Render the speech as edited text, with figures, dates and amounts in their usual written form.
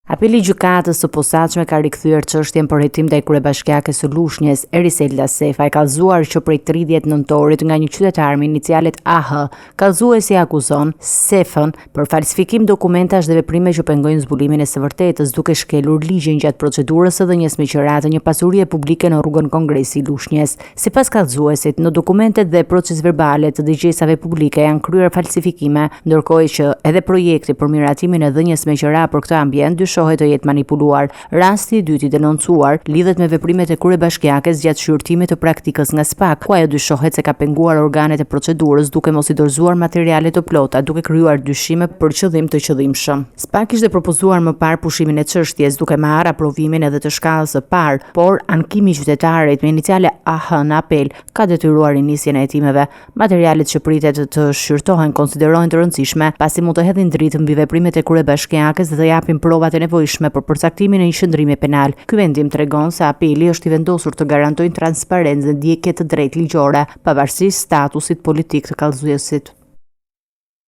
Apeli i gjykatës së posaçme ka rikthyer çështjen për hetim ndaj kryebashkiakes së Lushnjës, Eriselda Sefa, e kallëzuar që prej 30 nëntorit nga një qytetar me inicialet AH, kallëzuesi akuzon Sefën për falsifikim dokumentash dhe veprime që pengojnë zbulimin e së vërtetës, duke shkelur ligjin gjatë procedurës së dhënies me qiratë një pasurie publike në rrugën Kongresi i Lushnjës. Sipas kallëzuesit, në dokumentet dhe procesverbale të dëgjesave publike janë kryer falsifikime, ndërkohë që edhe projekti për miratimin e dhënies me qira për këtë ambient dyshohet të jetë manipuluar. Rasti i dytë i denoncuar lidhet me veprimet e kryebashkiakes gjatë shqyrtimit të praktikës nga SPAK, ku ajo dyshohet se ka penguar organet e procedurës duke mos i dorëzuar materiale të plota, duke krijuar dyshime për qëllim të qëllimshëm. SPAK ishte propozuar më parë pushimin e çështjes duke marrë aprovimin edhe të shkallës së parë, por ankimi i qytetarit me iniciale AH në apel ka detyruar nisjen e hetimeve. Materialet që pritet të shqyrtohen konsiderohen të rëndësishme, pasi mund të hedhin dritë mbi veprimet e kryebashkiakes dhe të japin provat e nevojshme për përcaktimin e një qëndrimi penal. Ky vendim tregon se apeli është i vendosur të garantojë transparencë dhe ndjekje të drejtë ligjore, pavarësisht statusit politik të kallëzuesit.